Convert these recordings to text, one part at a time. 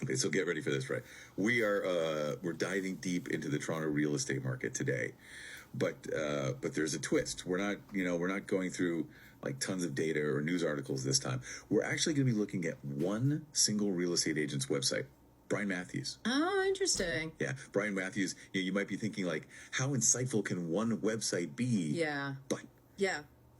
Okay, so get ready for this, right? We're diving deep into the Toronto real estate market today, but there's a twist. We're not going through like tons of data or news articles this time. We're actually going to be looking at one single real estate agent's website. Brian Matthews. Oh, interesting. Yeah, Brian Matthews. You might be thinking like, how insightful can one website be? Yeah. But yeah.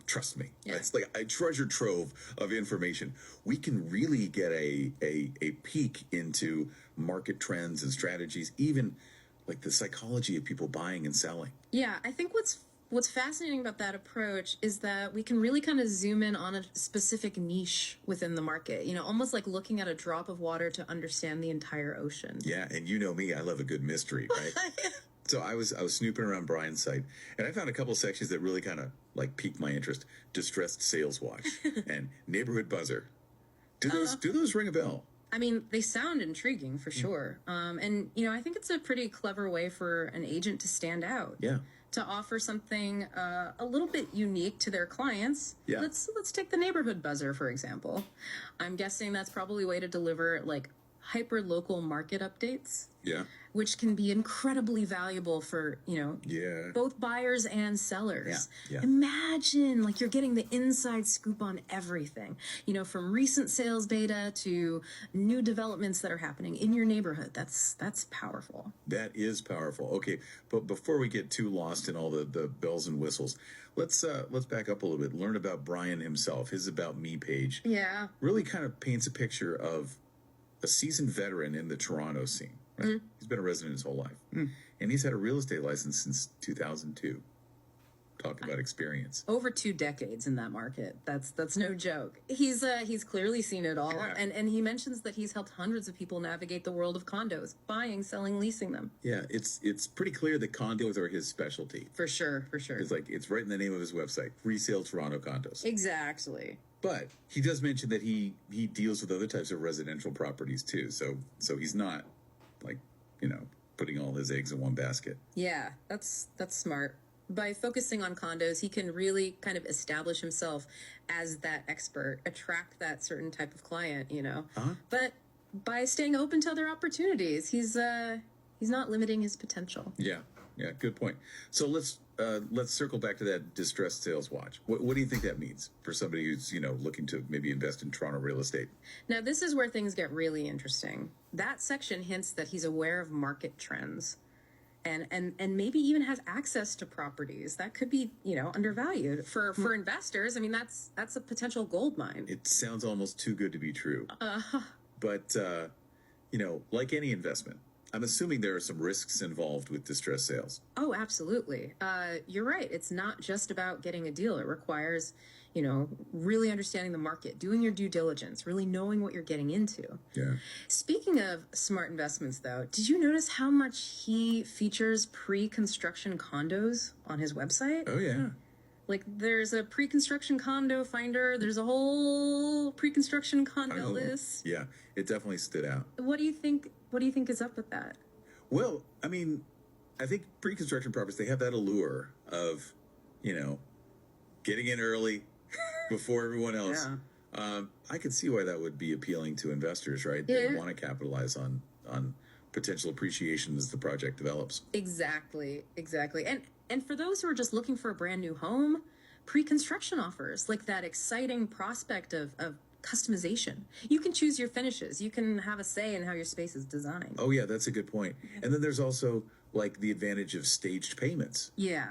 Trust me, Yeah. it's like a treasure trove of information. We can really get a peek into market trends and strategies, even like the psychology of people buying and selling. Yeah, I think what's fascinating about that approach is that we can really kind of zoom in on a specific niche within the market, almost like looking at a drop of water to understand the entire ocean. Yeah, and you know me, I love a good mystery, right? So I was snooping around Brian's site, and I found a couple sections that really kind of like piqued my interest. Distressed Sales Watch and Neighborhood Buzzer. Do those ring a bell? I mean, they sound intriguing for sure. And I think it's a pretty clever way for an agent to stand out. Yeah. To offer something a little bit unique to their clients. Yeah. Let's take the Neighborhood Buzzer, for example. I'm guessing that's probably a way to deliver like hyper local market updates. Yeah. Which can be incredibly valuable for, both buyers and sellers. Yeah. Imagine like you're getting the inside scoop on everything, from recent sales data to new developments that are happening in your neighborhood. That's powerful. That is powerful. Okay, but before we get too lost in all the bells and whistles, let's back up a little bit. Learn about Brian himself. His About Me page. Yeah. Really kind of paints a picture of a seasoned veteran in the Toronto scene. Right? Mm. He's been a resident his whole life. Mm. And he's had a real estate license since 2002. Talk about experience. Over 2 decades in that market. That's no joke. He's clearly seen it all. Yeah. And he mentions that he's helped hundreds of people navigate the world of condos, buying, selling, leasing them. Yeah, it's pretty clear that condos are his specialty. For sure. It's right in the name of his website, Resale Toronto Condos. Exactly. But he does mention that he deals with other types of residential properties too. So he's not like, putting all his eggs in one basket. Yeah, that's smart. By focusing on condos, he can really kind of establish himself as that expert, attract that certain type of client, Uh-huh. But by staying open to other opportunities, he's not limiting his potential. Yeah, good point. So let's circle back to that distressed sales watch. What do you think that means for somebody who's, looking to maybe invest in Toronto real estate? Now, this is where things get really interesting. That section hints that he's aware of market trends and maybe even has access to properties that could be, undervalued for investors. I mean, that's a potential gold mine. It sounds almost too good to be true. But, like any investment, I'm assuming there are some risks involved with distressed sales. Oh, absolutely. You're right. It's not just about getting a deal. It requires, really understanding the market, doing your due diligence, really knowing what you're getting into. Yeah. Speaking of smart investments, though, did you notice how much he features pre-construction condos on his website? Oh, yeah. Like, there's a pre-construction condo finder. There's a whole pre-construction condo list. Yeah, it definitely stood out. What do you think is up with that? Well, I mean, I think pre-construction properties, they have that allure of, getting in early before everyone else. Yeah. I could see why that would be appealing to investors, right? Yeah. They want to capitalize on potential appreciation as the project develops. Exactly. And for those who are just looking for a brand new home, pre-construction offers, like that exciting prospect of customization. You can choose your finishes. You can have a say in how your space is designed. Oh, yeah, that's a good point. And then there's also like the advantage of staged payments. Yeah.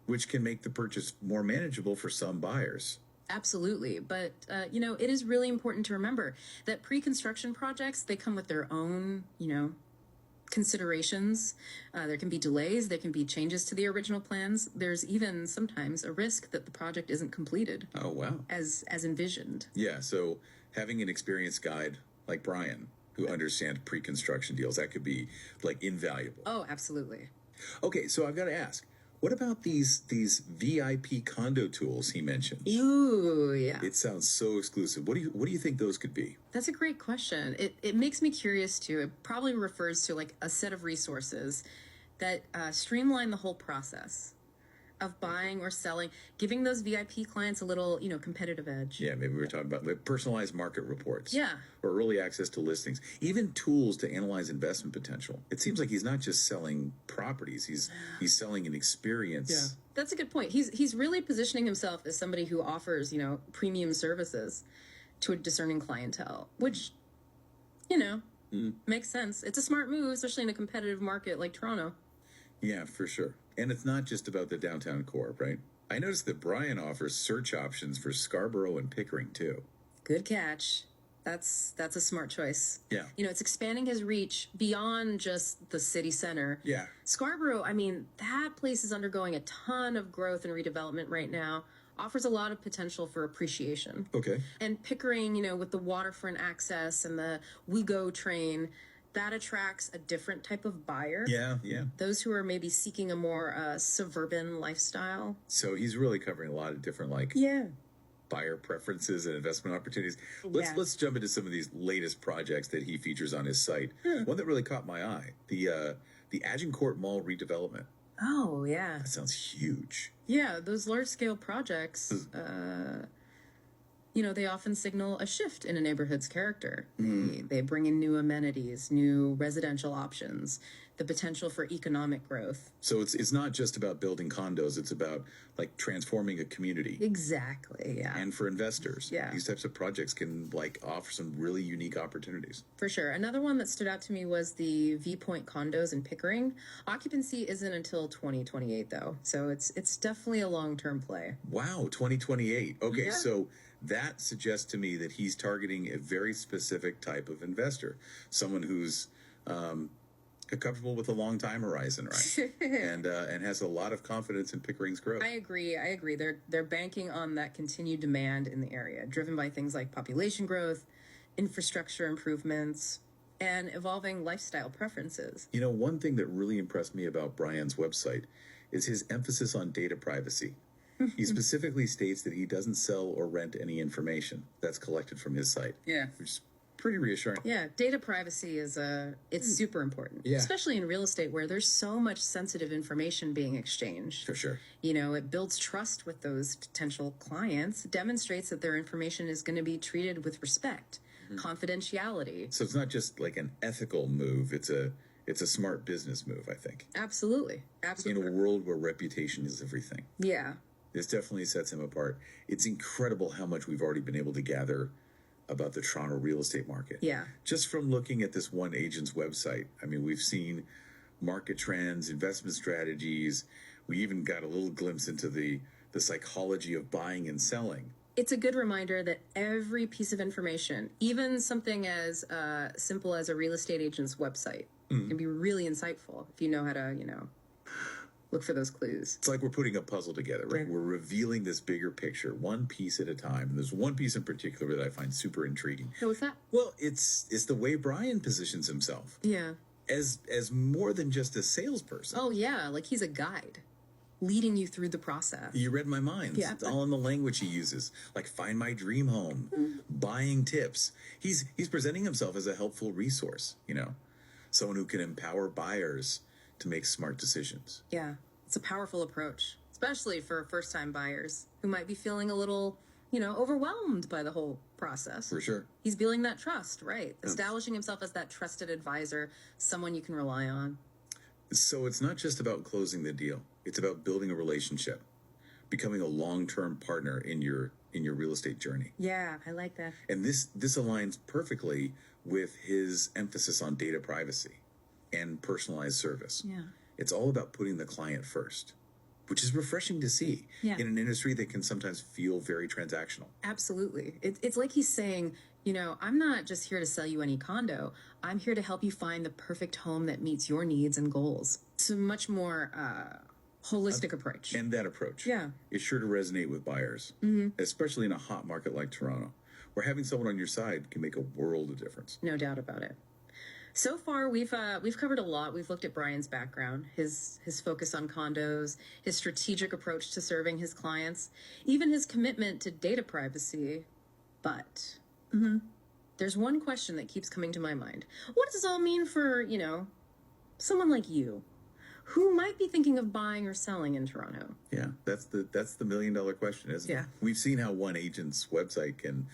Which can make the purchase more manageable for some buyers. Absolutely. But, it is really important to remember that pre-construction projects, they come with their own, considerations. There can be delays. There can be changes to the original plans. There's even sometimes a risk that the project isn't completed. Oh, wow. As envisioned. Yeah. So having an experienced guide like Brian who understands pre-construction deals, that could be like invaluable. Oh, absolutely. Okay. So I've got to ask, what about these VIP condo tools he mentions? Ooh, yeah. It sounds so exclusive. What do you think those could be? That's a great question. It makes me curious too. It probably refers to like a set of resources that streamline the whole process. of buying or selling, giving those VIP clients a little, competitive edge. Yeah, maybe we were talking about like personalized market reports. Yeah. Or early access to listings. Even tools to analyze investment potential. It seems like he's not just selling properties. He's selling an experience. Yeah. That's a good point. He's really positioning himself as somebody who offers, premium services to a discerning clientele, which, makes sense. It's a smart move, especially in a competitive market like Toronto. Yeah, for sure. And it's not just about the downtown core, right? I noticed that Brian offers search options for Scarborough and Pickering too. Good catch. That's a smart choice. Yeah. It's expanding his reach beyond just the city center. Yeah. Scarborough, that place is undergoing a ton of growth and redevelopment right now. Offers a lot of potential for appreciation. Okay. And Pickering, with the waterfront access and the WeGo train, that attracts a different type of buyer. Yeah, yeah. Those who are maybe seeking a more suburban lifestyle. So he's really covering a lot of different buyer preferences and investment opportunities. Let's jump into some of these latest projects that he features on his site. One that really caught my eye, the Agincourt Mall redevelopment. Oh, yeah. That sounds huge. Yeah, those large-scale projects, they often signal a shift in a neighborhood's character. They bring in new amenities, new residential options, the potential for economic growth. So it's not just about building condos, it's about transforming a community. Exactly, yeah. And for investors. Yeah. These types of projects can offer some really unique opportunities. For sure. Another one that stood out to me was the V-Point condos in Pickering. Occupancy isn't until 2028 though. So it's definitely a long-term play. Wow, 2028. Okay, Yeah. so that suggests to me that he's targeting a very specific type of investor, someone who's comfortable with a long time horizon, right? and has a lot of confidence in Pickering's growth. I agree. They're banking on that continued demand in the area, driven by things like population growth, infrastructure improvements, and evolving lifestyle preferences. One thing that really impressed me about Brian's website is his emphasis on data privacy. He specifically states that he doesn't sell or rent any information that's collected from his site. Yeah. Which is pretty reassuring. Yeah, data privacy is it's super important, Yeah. especially in real estate where there's so much sensitive information being exchanged. For sure. It builds trust with those potential clients, demonstrates that their information is going to be treated with respect, confidentiality. So it's not just an ethical move, it's a smart business move, I think. Absolutely. In a world where reputation is everything. Yeah. This definitely sets him apart. It's incredible how much we've already been able to gather about the Toronto real estate market. Yeah. Just from looking at this one agent's website. We've seen market trends, investment strategies. We even got a little glimpse into the psychology of buying and selling. It's a good reminder that every piece of information, even something as simple as a real estate agent's website, can be really insightful if you know how to, look for those clues. It's like we're putting a puzzle together, right? Yeah. We're revealing this bigger picture, one piece at a time. And there's one piece in particular that I find super intriguing. So what's that? Well, it's the way Brian positions himself Yeah. as more than just a salesperson. Oh, yeah. Like he's a guide leading you through the process. You read my mind. Yeah. It's all in the language he uses, like find my dream home, buying tips. He's presenting himself as a helpful resource, someone who can empower buyers to make smart decisions. Yeah. It's a powerful approach, especially for first-time buyers who might be feeling a little, overwhelmed by the whole process. For sure. He's building that trust, right? Establishing himself as that trusted advisor, someone you can rely on. So it's not just about closing the deal. It's about building a relationship, becoming a long-term partner in your real estate journey. Yeah, I like that. And this aligns perfectly with his emphasis on data privacy and personalized service. Yeah. It's all about putting the client first, which is refreshing to see in an industry that can sometimes feel very transactional. Absolutely. It's like he's saying, I'm not just here to sell you any condo. I'm here to help you find the perfect home that meets your needs and goals. It's a much more holistic approach. And that approach is sure to resonate with buyers, especially in a hot market like Toronto, where having someone on your side can make a world of difference. No doubt about it. So far, we've covered a lot. We've looked at Brian's background, his focus on condos, his strategic approach to serving his clients, even his commitment to data privacy. But there's one question that keeps coming to my mind. What does this all mean for, someone like you, who might be thinking of buying or selling in Toronto. Yeah, that's the $1 million question, isn't it? Yeah. We've seen how one agent's website can,